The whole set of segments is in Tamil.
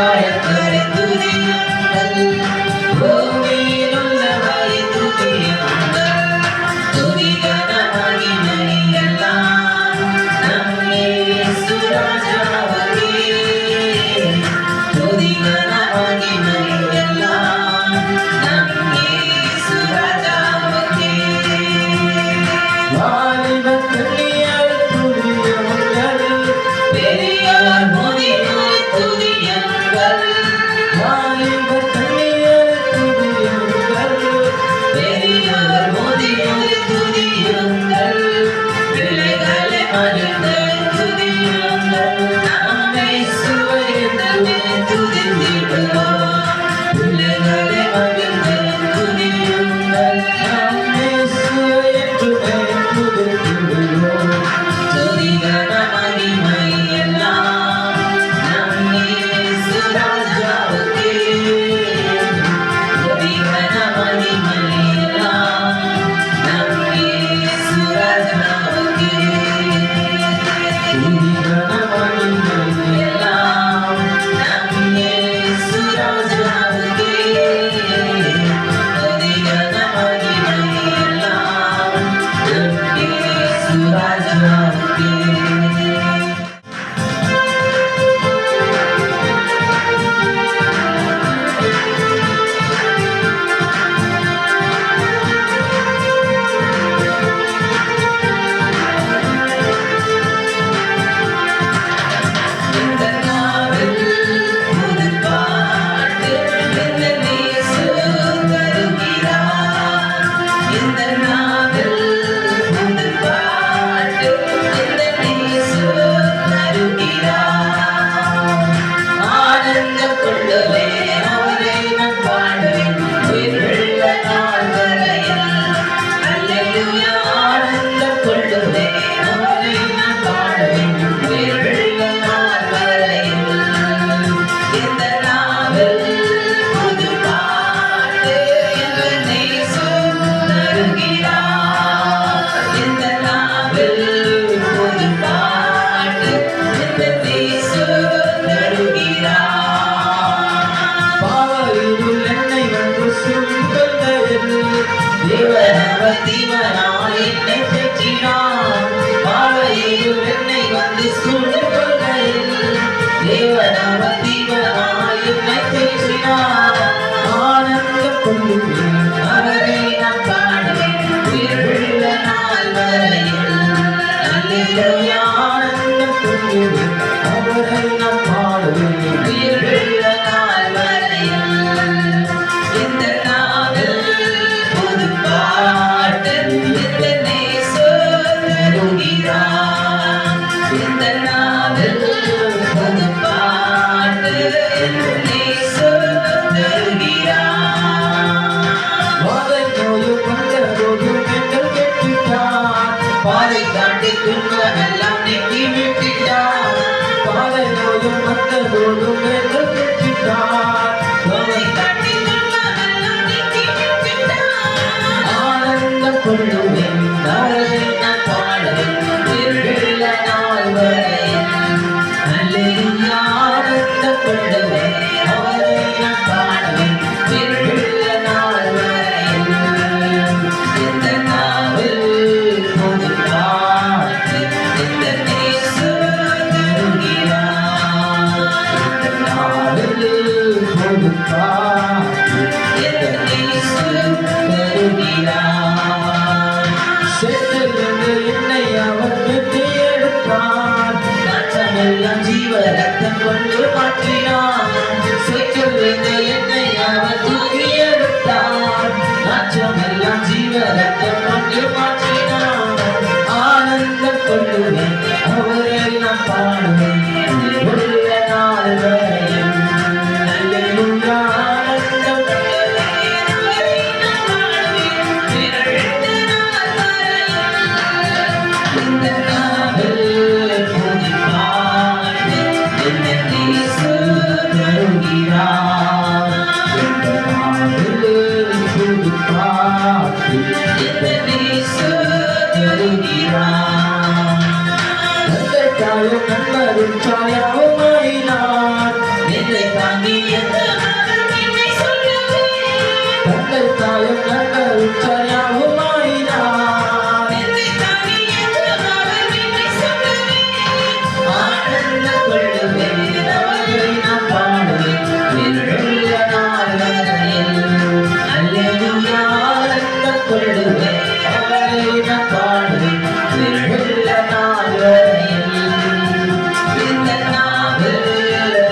ஆயத்தரை துதியுங்கள் பூமியில் உள்ளவரை துதியுங்கள் துதிகன மகிமை எல்லாம் நம் இயேசு ராஜாவுக்கே துதிகன மகிமை எல்லாம் நம் இயேசு ராஜாவுக்கே வாலிப கன்னியர் துதியுங்கள் பெரியோர் முதியோர் துதியுங்கள் வாலிப கன்னியர் துதியுங்கள் பெரியோர் முதியோர் துதியுங்கள் பிள்ளைகளை மகிழ்ந்த துதியுங்கள் நம்மை சுவையுண்டவே துதித்திடுவோம் பிள்ளைகளை மகிழ்ந்த துதியுங்கள் நம்மை சுவையுண்டவே துதித்திடுவோம் துதிகன மகிமை எல்லாம் நம் இயேசு ராஜாவுக்கே துதிகன மகிமை எல்லாம் நம் இயேசு ராஜாவுக்கே துதிகன மகிமை எல்லாம் நம் இயேசு ராஜாவுக்கே துதிகன மகிமை எல்லாம் நம் இயேசு ராஜாவுக்கே இந்த நாவில் புது பாட்டு இந்த இயேசு தருகிறார் இந்த நாவில் புது பாட்டு இந்த இயேசு தருகிறார் ஆனந்தம் கொள்ளுவே அவரை நான் பாடுவேன் உயிருள்ள நாள் வரையில் அல்லேலூயா ஆனந்தம் கொள்ளுவே அவரை நான் பாடுவேன் உயிருள்ள நாள் வரையில் இந்த நாவில் புது பாட்டு இந்த இயேசு தருகிறார் இந்த நாவில் புது பாட்டு இந்த இயேசு தருகிறார் பாவயிருள் என்னை வந்து சூழ்ந்தது தேவனவர் தீவனாய் என்னை தேற்றினார் பாவயிருள் என்னை வந்து சூழ்ந்தது தேவனவர் தீவனாய் என்னை தேற்றினார் ஆனந்தம் கொள்ளுவேன் அவரை நான் பாடுவேன் உயிருள்ள நாள் வரையில் அல்லேலூயா ஆனந்தம் கொள்ளுவேன் அவரை நான் பாடுவேன் உயிருள்ள நாள் வரையில் இந்த நாவில் புது பாட்டு இந்த இயேசு தருகிறார் இந்த நாவில் புது பாட்டு இந்த இயேசு தருகிறார் வாதை நோயும் வந்தபோதும் எங்கள் கேட்டுட்டார் பாதை தாண்டி துன்பமெல்லாம் நீக்கி விட்டுட்டார் பாதை நோயும் வந்தபோதும் எங்கள் கேட்டுட்டார் பாதை தாண்டி துன்பமெல்லாம் நீக்கி விட்டுட்டார் ஆனந்தம் கொள்ளுவேன் அவரை நான் பாடுவேன் உயிருள்ள நாள் வரையில் அல்லேலூயா ஆனந்தம் கொள்ளுவேன் அவரை நான் பாடுவேன் உயிருள்ள நாள் வரையில் இந்த நாவில் புது பாட்டு இந்த இயேசு தருகிறார் இந்த நாவில் புது பாட்டு இந்த இயேசு தருகிறார் செத்திலிருந்து என்னை அவர் மீட்டு எடுத்தார் நாற்றமெல்லாம் ஜீவ ரத்தம் கொண்டு மாற்றினார் செத்திலிருந்து என்னை அவர் தூக்கி எடுத்தார் நாற்றமெல்லாம் ஜீவ ரத்தம் கொண்டு மாற்றினார் ஆனந்தம் கொள்ளுவேன் அவரை நான் பாடுவேன் உள்ள நாள் வரையில் அல்லேலூயா தாங்கி தந்தை தாயும் நல்ல உச்சயாவுமாயினார் ஆனந்த கொள்ளுவேன் அவரை நான் பாடுவேன் என்னுள்ள நாள் வரையில் அல்லேலூயா ஆனந்த கொள்ளுவேன் அவரை நான் பாடுவேன் என்னுள்ள நாள் வரையில் இந்த நாவில்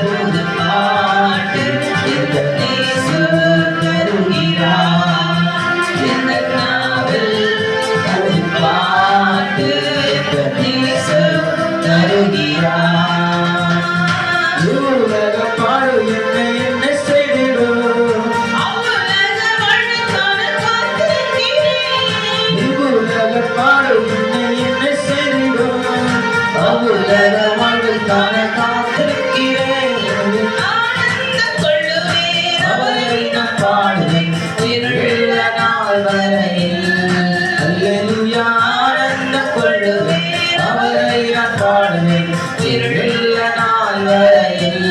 புது பாட்டு இந்த இயேசு தருகிறார் இந்த நாவில் புது பாட்டு இந்த இயேசு தருகிறார் உலக பாடு என்னை என்ன செய்திடும் உலக பாடு என்னை என்ன செய்திடும் உலக வாழ்வு காண காத்திருக்கிறேன் அவரை நான் பாடுவேன் உயிருள்ள நாள் வரையில் அல்லேலூயா ஆனந்த கொள்ளுவேன் அவரை நான் பாடுவேன் உயிருள்ள நாள் வரையில்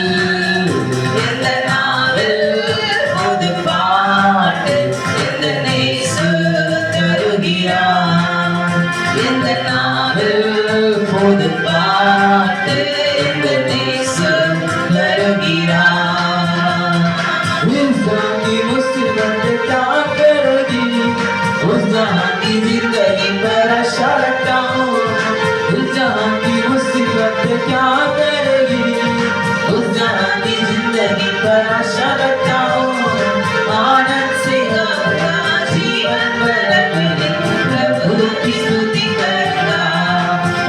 இந்த நாவில் புது பாட்டு இந்த இயேசு தருகிறார் இந்த நாவில் புது பாட்டு இந்த இயேசு தருகிறார் इंसान की मुसीबत क्या करोगी उस जहां की जिंदगी पर आशा रखता हूँ उस जहां की मुसीबत क्या करेगी उस जहां की जिंदगी पर आशा रखता हूँ आनंद से होगा जीवन भर अपने प्रभु की स्तुति करना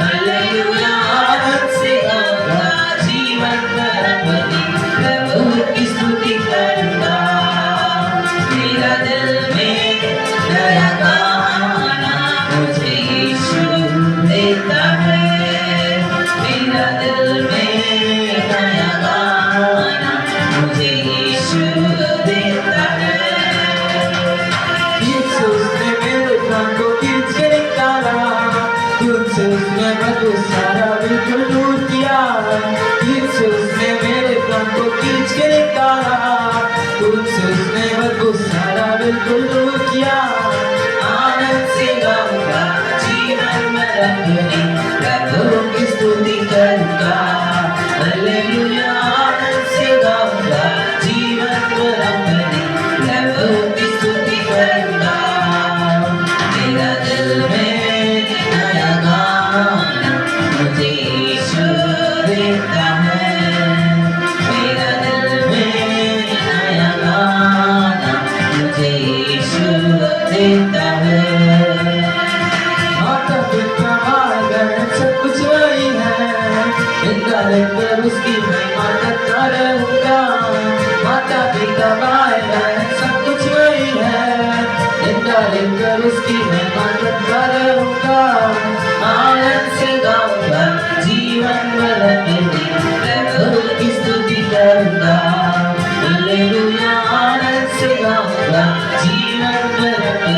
हालेलुया आनंद से होगा जीवन भर अपने प्रभु की स्तुति करना मेरा दिल में नया गाना मुझे यीशु देता है मेरा दिल में नया गाना मुझे यीशु देता है यीशु ने मेरे प्राण को खींच के निकाला तुझसे उसने बहुत सारा बिल्कुल दूर किया यीशु ने मेरे प्राण को खींच के निकाला तुझसे उसने बहुत सारा बिल्कुल दूर किया आनंद से गाऊंगा जीवन में अपने प्रभु की स्तुति करूंगा हालेलुया आनंद से गाऊंगा जीवन में अपने प्रभु की स्तुति करूंगा मेरा दिल में नया गाना मुझे यीशु देता है मेरा दिल में नया गाना मुझे यीशु देता है माता पिता भाई बहन सब कुछ वही है इनका लेकर उसकी महिमा करता रहूंगा माता पिता भाई बहन सब कुछ वही है इनका लेकर उसकी महिमा करता रहूंगा आनंद से गाऊंगा जीवन भर अपने प्रभु की स्तुति करूंगा हालेलुया आनंद से गाऊंगा जीवन भर अपने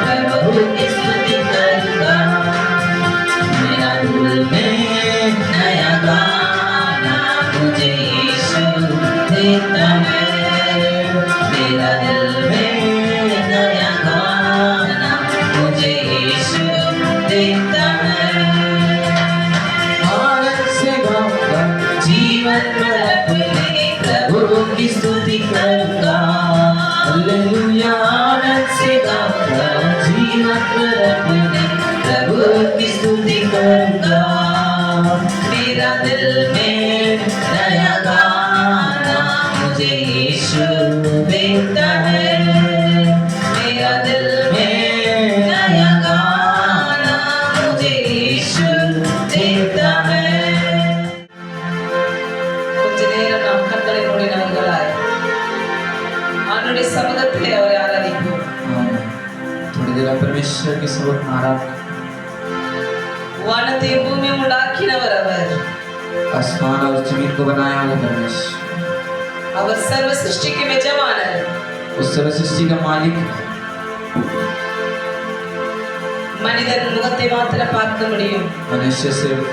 प्रभु की स्तुति करूंगा मेरा दिल में नया गाना मुझे यीशु देता है मेरा दिल में नया गाना मुझे यीशु देता है आनंद से गाऊंगा जीवन भर अपने प्रभु की स्तुति करूंगा हालेलुया आनंद से गाऊंगा जीवन भर अपने प्रभु की स्तुति करूंगा मेरा दिल में नया गाना मुझे यीशु देता है मेरा दिल में नया गाना मुझे यीशु देता है कुछ देर நாம் கண்களை மூடினவர்களாய் ஆண்டவருடைய சமூகத்திலே அவரை ஆராதிப்போம் थोड़ी देर परमेश्वर के समूह में आराधना वानते भूमि उंडाकिनवर அவர் आसमान और जमीन को बनाया वाला परमेश्वर அவர் सर्व सृष्टि के यजमान उस सर्व सृष्टि का मालिक மனிதன் முகத்தை மாத்திரம் பார்க்க முடியும் मनुष्य सिर्फ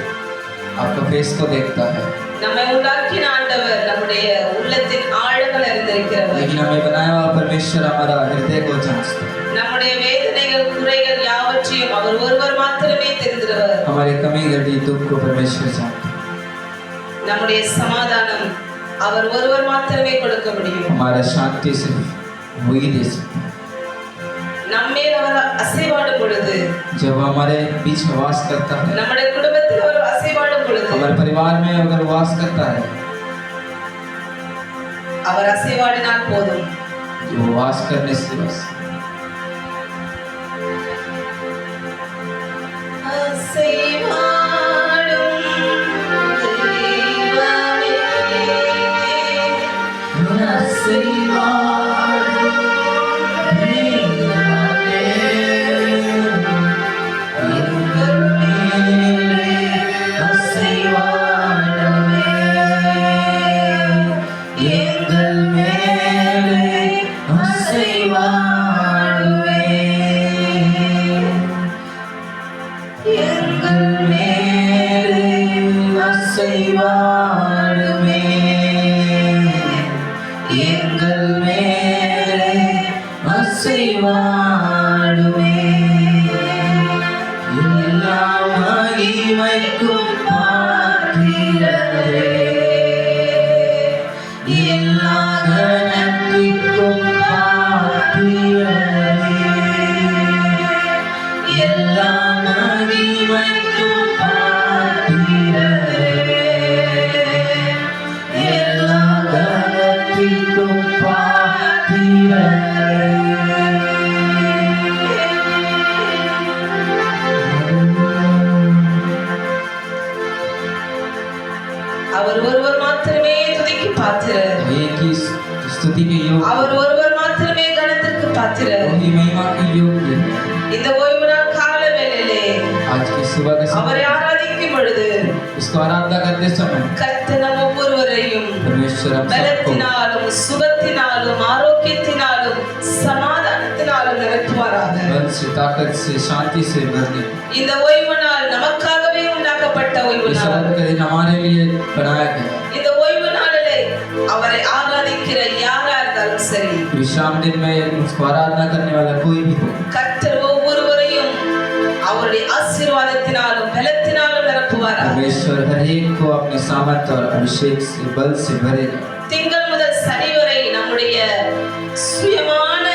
आपका फेस को देखता है நம்மை உண்டாக்கின கொண்டவர், நம்முடைய உள்ளத்தின் ஆழங்கள் அறிந்திருக்கிறவர். लेकिन हमें बनाया हुआ परमेश्वर हमारा हृदय को जांचता है, நம்முடைய வேதனைகள் குறைகள் யாவற்றையும் அவர் ஒருவர் மாத்திரமே தெரிந்தவர். हमारे कमी घटी दुख को परमेश्वर जानता है, நம்முடைய சமாதானம் அவர் ஒருவர் மாத்திரமே கொடுக்க முடியும். हमारा शांति सिर्फ वही दे सकता है। நம்மேல் அவர் அசைவாடும் பொழுது, जब हमारे बीच में वास करता है, நம்முடைய குடும்பத்தில் அவர் அசைவாடும் பொழுது, हमारे परिवार में अगर वास करता है, அவர் அசைவாடினால் போதும். जो वास करने से बस அசைவாடும் தெய்வமே, அவர் ஒருவர் மாத்திரமே துதிக்கு பாத்திரர். एक ही स्तुति के योग्य, அவர் ஒருவர் மாத்திரமே கனத்திற்கு பாத்திரர். वही महिमा के योग्य। இந்த ஓய்வு நாள் கால வேளையிலே आज की सुबह के அவரை समय ஆராதிக்கும் பொழுது उसको आराधना करते समय கர்த்தர் நம் ஒவ்வொருவரையும் परमेश्वर हम सबको பலத்தினாலும் சுகத்தினாலும் ஆரோக்கியத்தினாலும் சமாதானத்தினாலும் நிரப்புவாராக. बल से, ताकत से, शांति से भरने। இந்த ஓய்வு நாள் நமக்காகவே உண்டாக்கப்பட்ட ஓய்வு इस நாள். रात का दिन हमारे लिए बनाया गया। இந்த ஓய்வு நாளிலே அவரை ஆராதிக்கிற யாரா இருந்தாலும் சரி, विश्राम दिन में उसको आराधना करने वाला कोई भी हो, கர்த்தர் ஒவ்வொருவரையும் அவருடைய ஆசீர்வாதத்தினாலும் பலத்தினாலும் நிரப்புவாராக. परमेश्वर हर एक को अपने सामर्थ्य और अभिषेक से, बल से भरेगा। திங்கள் முதல் சனி வரை நம்முடைய சுயமான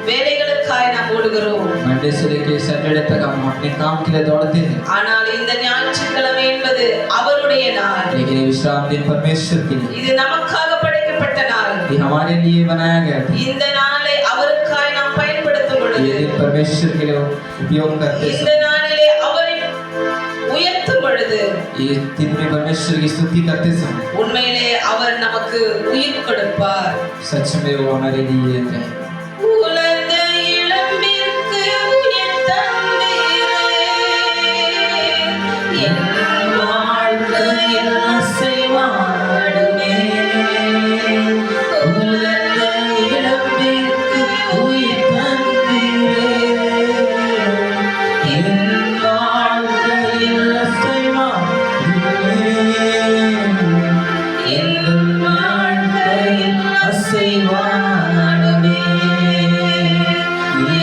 வேலைகளுக்காக நாம் ஓடுகிறோம். मंडे से लेकर सैटरडे तक हम अपने काम के लिए दौड़ते हैं, ஆனால் இந்த ஞாயிற்றுக்கிழமை என்பது அவருடைய நாள். लेकिन ये विश्राम दिन परमेश्वर के लिए, இது நமக்காக படைக்கப்பட்ட நாள். ये हमारे लिए बनाया गया था। இந்த நாளை அவருக்காக நாம் பயன்படுத்தும் பொழுது, ये दिन परमेश्वर के लिए उपयोग करते இந்த समय, நாளிலே அவரை உயர்த்தும் பொழுது, ये दिन में परमेश्वर की स्तुति करते समय உண்மையிலே அவர் நமக்கு உயிர் கொடுப்பார். सच में वो हमारे लिए है। உலக இளம்பிற்கு உயிர் தந்தீரே, என் வாழ்க்கையில் அசைவாடுமே. உலக இளம்பிற்கு உயிர் தந்தீரே, என் வாழ்க்கையில் அசைவாடுமே. என் வாழ்க்கையில் அசைவாடுமே.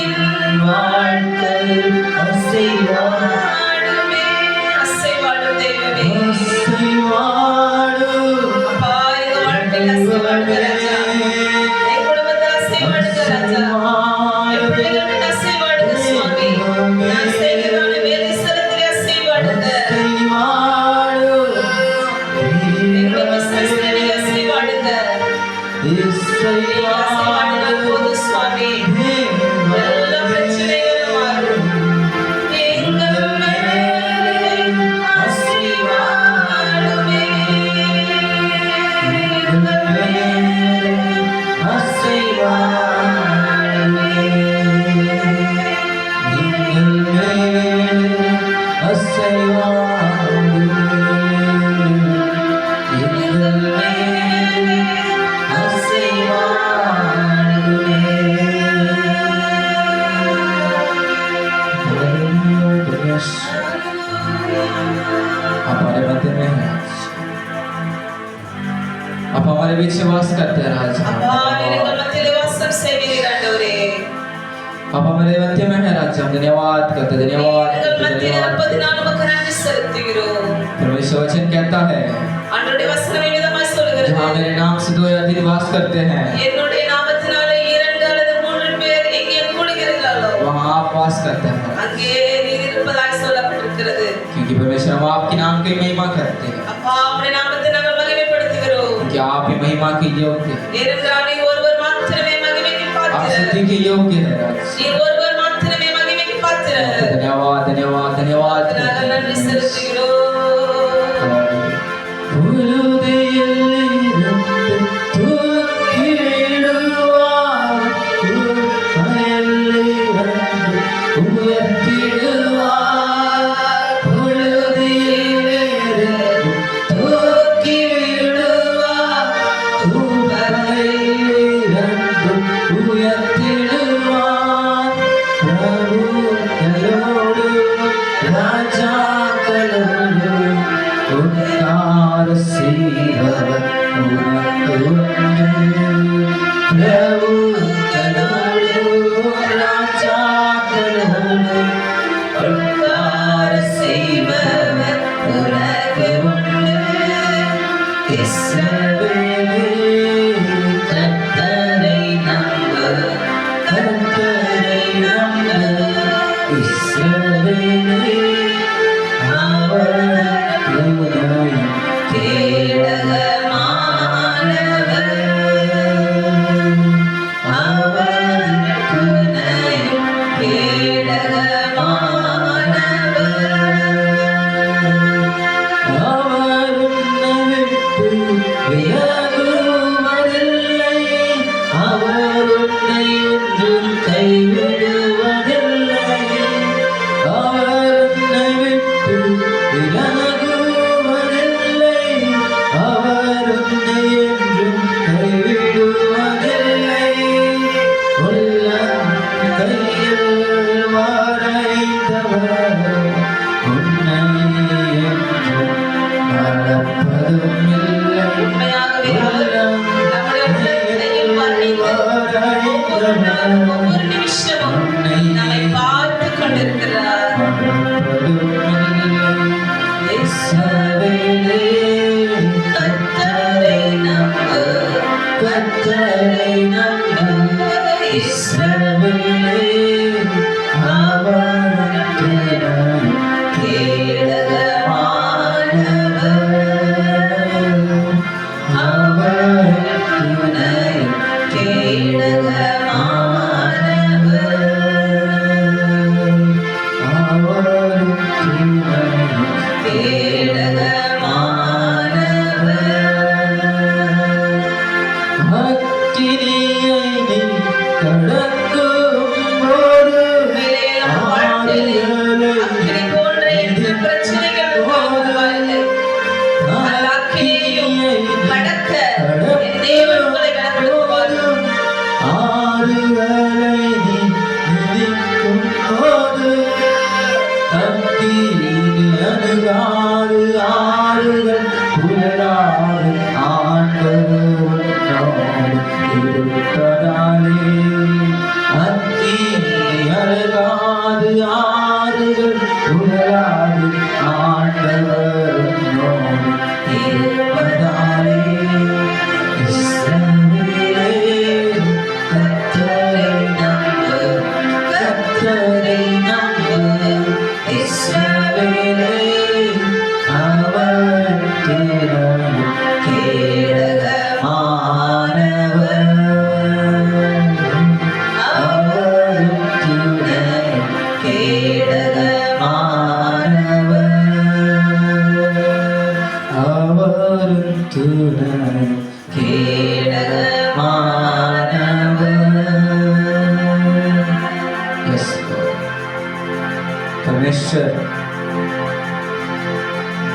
என் வாழ்க்கையில் அசைவாடுமே. அசைவாடும் தெய்வமே. அப்பா, எங்க வாழ்க்கையில் அசைவாடுங்க ராஜா. என் குடும்பத்தில் அசைவாடுங்க ராஜா. என் பிள்ளைகளில் அசைவாடுங்க சுவாமி. நான் செய்கிறதான வேலை ஸ்தலத்திலே அசைவாடுங்க. எங்க பிசினஸ்ல நீங்க அசைவாடுங்க. நீங்க அசைவாடினா போதும் சுவாமி. எல்லா பிரச்சனைகளும் மாறும். எங்கள் மேலே அசைவாடுமே. எங்கள் மேலே அசைவாடுமே. எங்கள் மேலே அசைவாடுமே. எங்கள் மேலே அசைவாடுமே. करते हैं राजा। அப்பா நீர் எங்கள் மத்தியிலே வாசம் செய்வீர் ஆண்டவரே आप हमारे मध्य में है राजा, हम धन्यवाद करते हैं, धन्यवाद எங்கள் करते हैं, மத்தியிலே धन्यवाद இருப்பது करते हैं। நான் உமக்கு நன்றி செலுத்துகிறோம் परमेश्वर वचन कहता है ஆண்டவருடைய வசனம் விதமாய் சொல்கிறது जहाँ मेरे नाम से 2 या 3 वास करते हैं என்னுடைய நாமத்தினாலே 2 அல்லது 3 பேர் எங்கே கூடுகிறார்களோ वहाँ आप वास करते हैं, அங்கே நீர் இருப்பதாய் சொல்லப்பட்டிருக்கிறது क्योंकि परमेश्वर हम आपके नाम की महिमा करते हैं, அப்பா உம்முடைய நாமத்தை நாங்கள் மகிமைப்படுத்துகிறோம் कि आप ही महिमा के योग्य हैं, ஏனென்றால் நீர் ஒருவர் மாத்திரமே மகிமைக்கு आप பாத்திரர் स्तुति के योग्य है राजा। நீர் ஒருவர் மாத்திரமே மகிமைக்கு பாத்திரர் धन्यवाद धन्यवाद धन्यवाद நாங்கள் நன்றி செலுத்துகிறோம் உண்மையாகவே அவர் நம்முடைய உள்ளத்தையும் வர்ணித்து ஒவ்வொரு நாளும் ஒவ்வொரு நிமிஷமும் நம்மை பார்த்து கொண்டிருக்கிறார் கர்த்தரை நம்பு கர்த்தரை நம்பு இஸ்ரவேலே அவருக்கு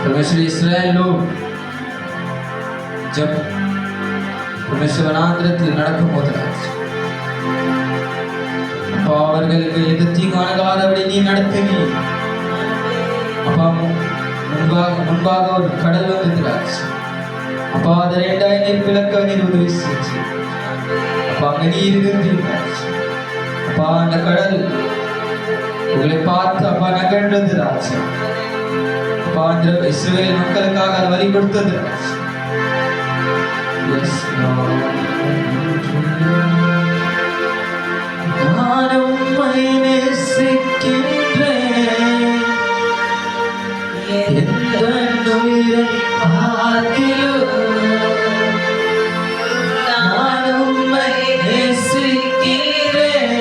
परमेश्वर इस्राएल लोग जब परमेश्वर வனாந்திரத்தில் நடக்கும் போது அப்பா அவர்களுக்கு எது தீங்கானகாதபடி நீ நடத்துவி. அப்பா முன்பாக ஒரு கடல் வந்திருக்கிறாச்சு. அப்பா அதை ரெண்டாய் நீர் பிளக்க நீர் உதவி செஞ்சு அப்பா அங்க நீர் இருந்தீங்க அப்பா அந்த கடல் உங்களை பார்த்து அப்பா நகர்ந்தது ராஜா அப்பா அந்த இஸ்ரவேல் மக்களுக்காக அது வழி கொடுத்தது ராஜா. Yes, Lord. நான் உம்மை நேசிக்கின்றேன் எந்த உயிரை பார்க்கிலும் நான் உம்மை நேசிக்கின்றேன்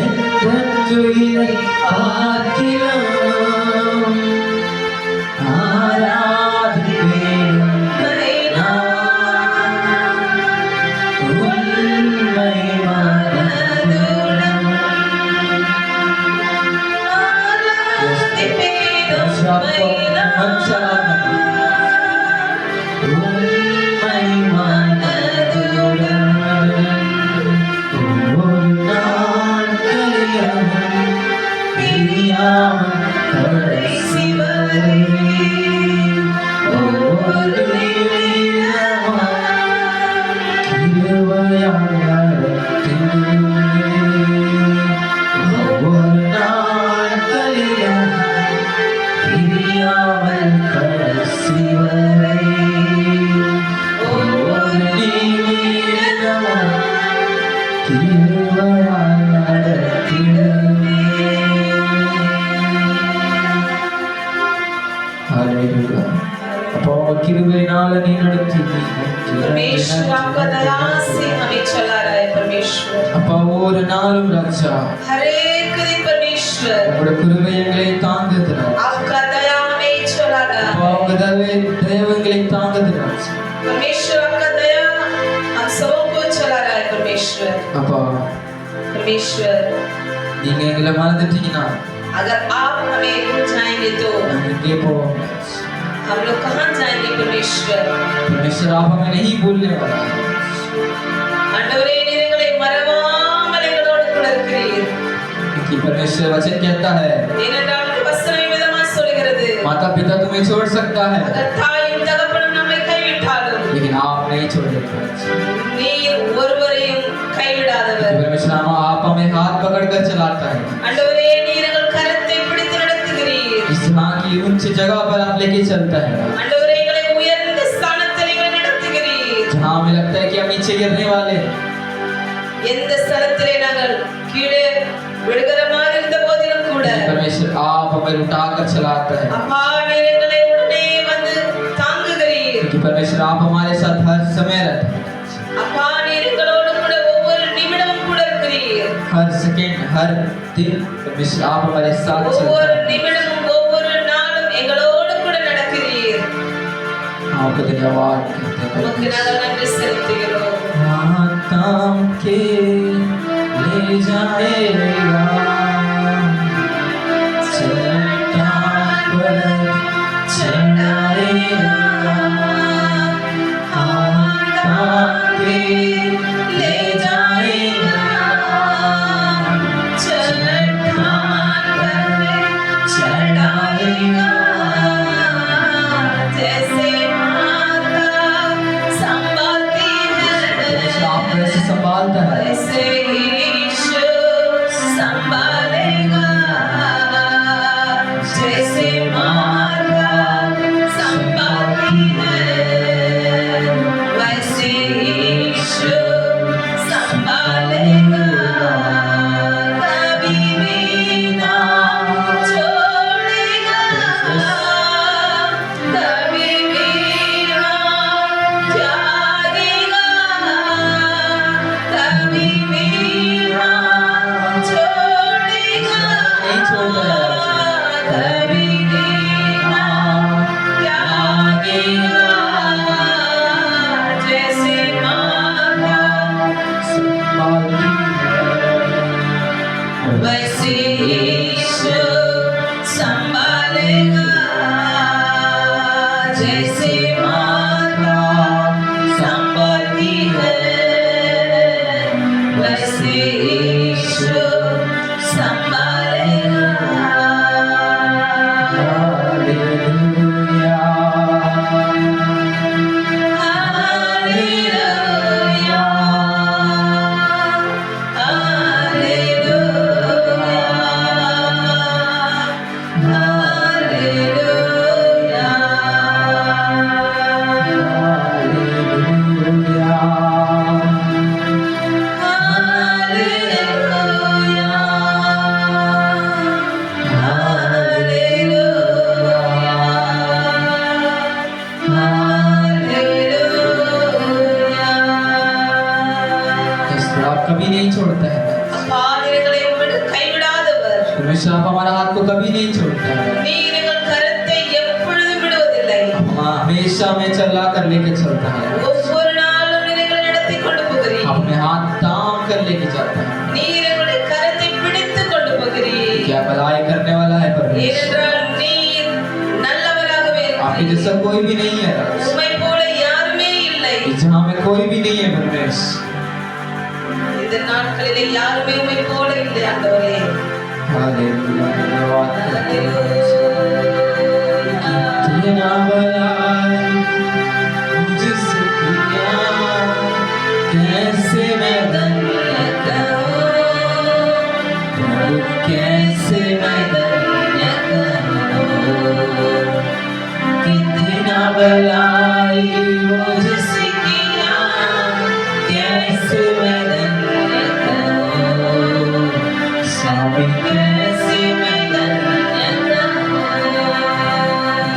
எந்த உயிரை பார்க்கிலும் ஆராதிப்பேன் உம்மை மனதுடன் உம்மை மனதுடன் ஒவ்வொரு நாட்களிலும் பிரியாமல் கடைசி வரை ஒவ்வொரு நிமிடமும் கிருபையால் நடத்திடுமே. ஒவ்வொரு நாட்களிலும் பிரியாமல் கடைசி வரை ஒவ்வொரு நிமிடமும் கிருபையால் நடத்திடுமே. ஹalleluya. அப்போ கிருபையினால நீ நடத்தி परमेश्वर आपका दया से हमें चला रहा है परमेश्वर அப்பா ஒவ்வொரு நாளும் ராஜா हर एक दिन परमेश्वर உங்களுடைய கிருபை எங்களை தாங்குது ராஜா. आपका दया हमें चला रहा அப்பா है உங்க தெய்வங்களை தாங்குது ராஜா. परमेश्वर आपका दया हम सबको चला रहा है परमेश्वर அப்பா परमेश्वर நீங்க எங்களை மறந்துட்டீங்கன்னா अगर आप हमें भूल जाएंगे तो நாங்க எங்கே போவோம் ராஜா. हम लोग कहाँ जाएंगे परमेश्वर परमेश्वर आप हमें नहीं भूलने वाला है ஆண்டவரே நீர் எங்களை மறவாமல் எங்களோடு கூட இருக்கிறீர் क्योंकि परमेश्वर वचन कहता है ஏனென்றால் வசனம் விதமா சொல்கிறது माता पिता तुम्हें छोड़ सकता है अगर தாயும் தகப்பனும் நம்மை கைவிட்டாலும் लेकिन आप नहीं छोड़ेंगे நீர் ஒருவரையும் கைவிடாதவர் परमेश्वर आप हमें हाथ पकड़कर चलाता है ஆண்டவரே நீர் எங்கள் கரத்தை பிடித்து நடத்துகிறீர் इस यहाँ की ऊंच जगह पर आप लेके चलता है ஆண்டவரே எங்களை உயர்ந்த ஸ்தானத்தில் எங்களை நடத்துகிறீர் जहाँ हमें लगता है कि हम नीचे गिरने वाले हैं எந்த ஸ்தலத்திலே நாங்கள் கீழே விழுகிறமாக இருந்த போதிலும் கூட परमेश्वर आप हमें उठाकर चलाता है அப்பா நீர் எங்களை உடனே வந்து தாங்குகிறீர் क्योंकि परमेश्वर आप हमारे साथ हर समय रहते हैं அப்பா நீர் எங்களோடு கூட ஒவ்வொரு நிமிடமும் கூட இருக்கிறீர் हर सेकंड हर दिन परमेश्वर आप हमारे साथ चलते ஒவ்வொரு हैं நிமிடமும் ஒவ்வொரு நாளும் எங்களோடு கூட நடக்கிறீர் आपको धन्यवाद करते हैं உமக்கு நாங்கள் நன்றி செலுத்துகிறோம் थाम के ले जाएगा चट्टान पर चढ़ाएगा थाम के ले जाएगा चट्टान पर चढ़ाएगा जैसे माता संभालती है आप कैसे संभालता है वैसे यीशु संभाल परमेश्वर आप हमारा हाथ को कभी नहीं छोड़ता है, நீர் எங்கள் கரத்தை எப்பொழுதும் விடுவதில்லை. हमेशा में चला कर लेके चलता है, ஒவ்வொரு நாளும் நீர் எங்களை நடத்திக் கொண்டு போகிறீர். अपने हाथ थाम कर लेके जाता है। நீர் எங்களுடைய கரத்தை பிடித்துக் கொண்டு போகிறீர். क्या भलाई करने वाला है परमेश्वर, ஏனென்றால் நீர் நல்லவராகவே आपके இருக்கிறீர். जैसा कोई भी नहीं है, உம்மை போல யாருமே இல்லை. जहाँ में कोई भी नहीं है परमेश्वर। இந்த நாட்களிலே யாருமே உம்மை போல இல்லை ஆண்டவரே. हालेलुया, धन्यवाद कितना भलाई मुझसे किया, कैसे मैं धन्य कहूं, प्रभु कैसे मैं धन्य कहूं, कितना भलाई मुझसे किया, कैसे मैं धन्य कहूं, स्वामी कैसे मैं धन्य कहूं।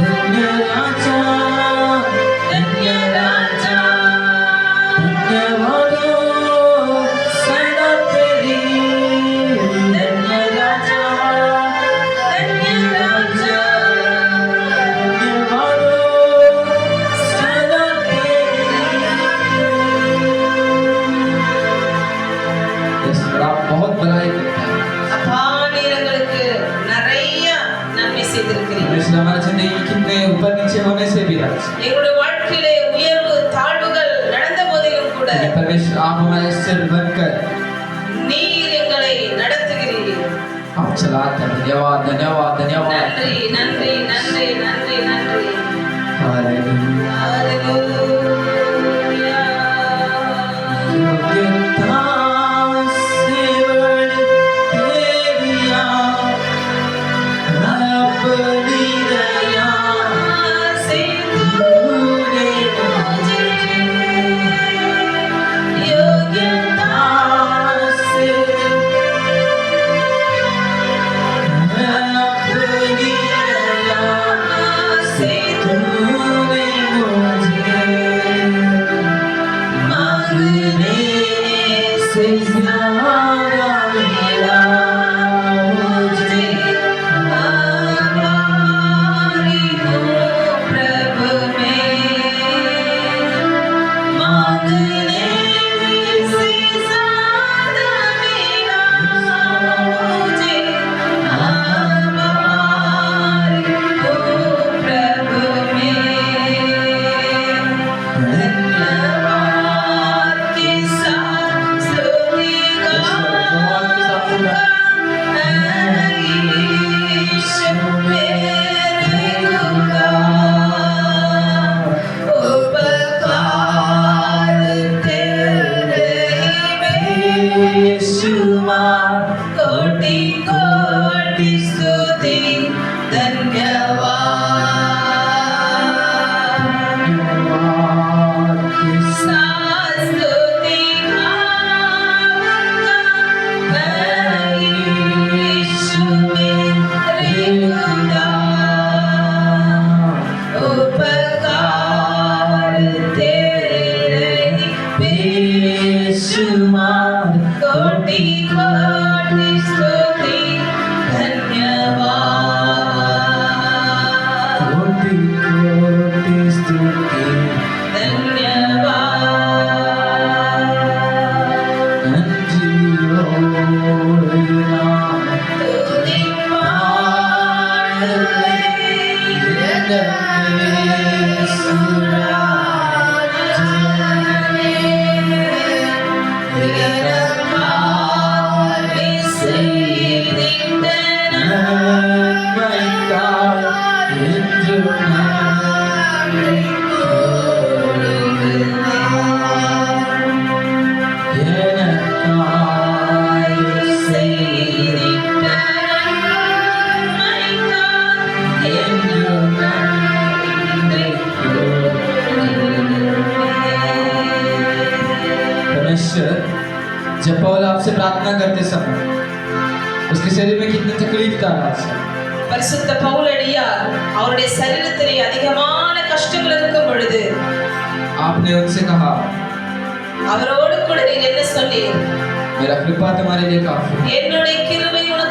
धन्य राजा, धन्य राजा, धन्यवादो सदा तेरी, धन्य राजा, धन्य राजा, धन्यवादो सदा तेरी। ईश्वर आप बहुत भलाई करते हैं, அப்பா நீர் எங்களுக்கு நிறைய நன்மை செய்திருக்கிறீர். परमेश्वर हमारी जिंदगी कितने ऊपर नीचे होने से भी राज, எங்களுடைய வாழ்க்கையிலே உயர்வு தாழ்வுகள் நடந்த போதிலும் கூட लेकिन परमेश्वर आप हमारे सिर बनकर நீர் எங்களை நடத்துகிறீர். आप चलाते हैं। धन्यवाद धन्यवाद धन्यवाद। நன்றி நன்றி நன்றி நன்றி நன்றி. हालेलुया। ஹalleluya. योग्यता से बढ़ तेरिया, अपनी दया से तूने मुझे योग्यता से अपनी दया से तूने मुझे मांगने से ज्यादा मिला मुझे। हमारी हो प्रभु में मांगने से ज्यादा मिला मुझे। हमारी हो प्रभु में धन्यवाद के साथ स्तुति गाऊंगा। यीशु मेरे खुदा, उपकार तेरे यीशु कोटि कोटि स्तुति धन्यवाद स्तुति गाऊंगा। यीशु मेरे खुदा, उपकार तेरे बेशुमार कोटि कोटि स्तुति धन्यवाद कोटि कोटि स्तुति धन्यवाद। नंदियोड़ना तुझे पाड़े परमेश्वर, जब पौल आपसे प्रार्थना करते समय उसके शरीर में कितनी तकलीफ था आज, பரிசுத்த பவுலடியார் அவருடைய சரீரத்திலே அதிகமான கஷ்டங்கள் இருக்கும் பொழுது आपने उनसे कहा அவரோடு கூட நீர் என்ன சொன்னீர்? मेरा कृपा तुम्हारे लिए काफी है। என்னுடைய கிருபை உனக்கு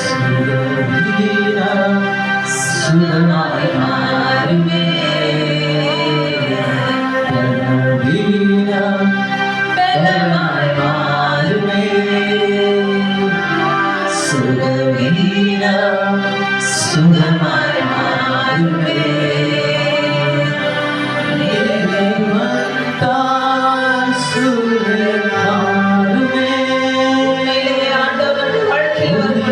சுகவீனம் சுகமாய் மாறுமே பலவீனம் பலமாய் மாறுமே சுகவீனம் சுகமாய் மாறுமே தேவன்தான் சூழல் மாறுமே உண்மையிலேயே ஆண்டவருடைய வாழ்க்கையில் வரும்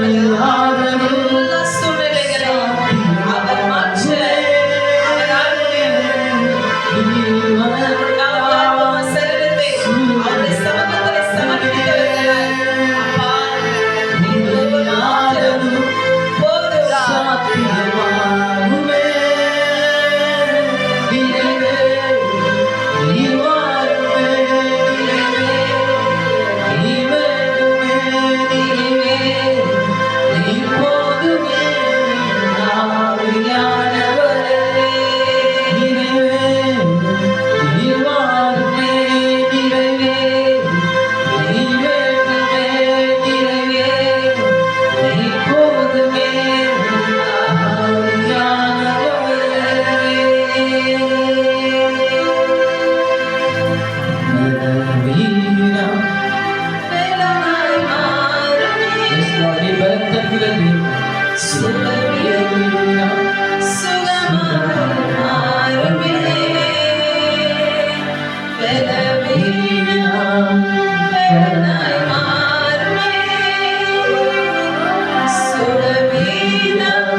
பொழுது எல்லா சூழ்நிலைகளையும் அவர் மாற்ற அவர் ஆளுநர் நாம் சரீரத்தை அவருடைய சமூகத்திலே சமர்ப்பித்தவர்களாய், அப்பா, நீர் ஒருவர் மாத்திரம் போதும்டா. வேளாண் மாறுமே, சுகமாய் மாறுமே, பலவீனம் வேளாண் மாறுமே, சுகவீனம்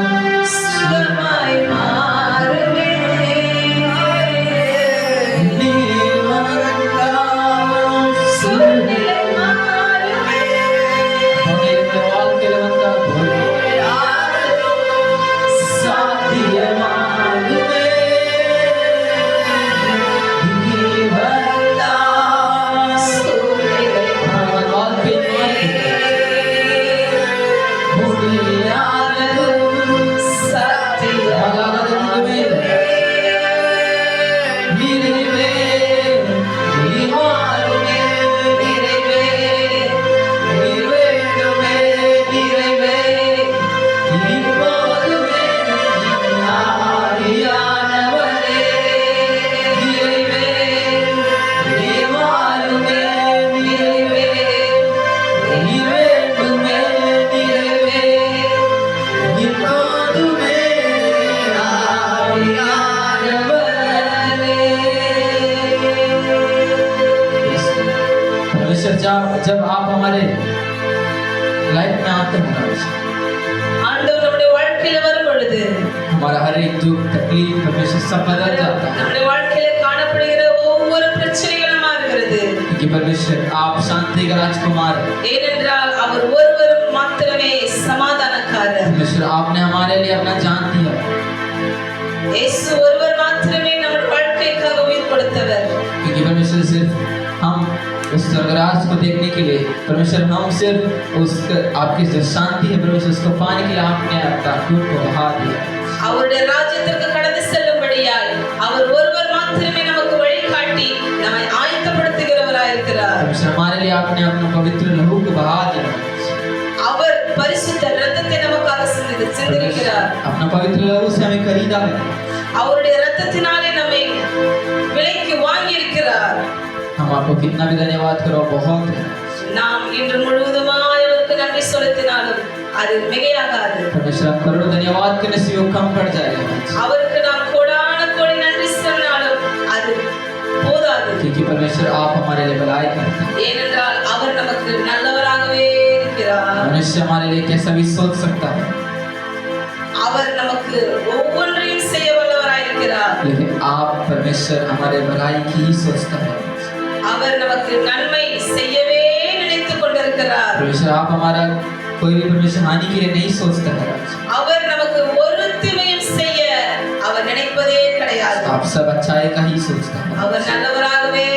சுகமாய் மாறுமே. சூழ்நிலை மாறுமே, சூழ்நிலை जब आप हमारे लाइफ में आते हैं ஆண்டவர் நம்முடைய வாழ்க்கையில வரும் பொழுது हमारा हर एक दुख तकलीफ परमेश्वर सब बदल जाता है நம்முடைய வாழ்க்கையில காணப்படுகிற ஒவ்வொரு பிரச்சனைகளும் மாறுகிறது. क्योंकि परमेश्वर आप शांति का राजकुमार हैं। ஏனென்றால் அவர் ஒருவர் மாத்திரமே சமாதானக்காரர். परमेश्वर आपने हमारे लिए अपना जान दिया இயேசு ஒருவர் மாத்திரமே நம்முடைய வாழ்க்கைக்காக உயிர் கொடுத்தவர். क्योंकि परमेश्वर सिर्फ हम उस स्वर्गराज को देखने के लिए परमेश्वर हम सिर्फ उस आपकी जो शांति है परमेश्वर उसको पाने के लिए आपने अपना खून को बहा दिया அவருடைய ராஜ்யத்திற்கு கடந்து செல்லும்படியாய் அவர் ஒருவர் மாத்திரமே நமக்கு வழிகாட்டி நம்மை ஆயத்தப்படுத்துகிறவராய் இருக்கிறார். परमेश्वर हमारे लिए आपने अपना पवित्र लहू को बहा दिया அவர் பரிசுத்த இரத்தத்தை நமக்காக சிந்திருக்கிறார். अपना पवित्र लहू से हमें खरीदा है அவருடைய இரத்தத்தினாலே நம்மை விலைக்கு வாங்கி இருக்கிறார். हम आपको कितना भी धन्यवाद करो बहुत है நாம் இன்று முழுவதுமாய் அவருக்கு நன்றி செலுத்தினாலும் அது மிகையாகாது. परमेश्वर आप करोड़ों धन्यवाद करने से वो कम पड़ जाएगा அவருக்கு நாம் கோடான கோடி நன்றி சொன்னாலும் அது போதாது. क्योंकि परमेश्वर आप हमारे लिए भलाई करते हैं ஏனென்றால் அவர் நமக்கு நல்லவராகவே இருக்கிறார். मनुष्य हमारे लिए कैसा भी सोच सकता है அவர் நமக்கு ஒவ்வொன்றையும் செய்ய வல்லவராய் இருக்கிறார். लेकिन आप परमेश्वर हमारे भलाई की ही सोचता है அவர் நமக்கு நன்மை செய்யவே நினைத்துக் கொண்டிருக்கிறார். परमेश्वर आप हमारा कोई भी परमेश्वर हानि के लिए नहीं सोचता है அவர் நமக்கு ஒரு தீமையும் செய்ய அவர் நினைப்பதே கிடையாது. आप सब अच्छाई का ही सोचता है அவர் நல்லவராகவே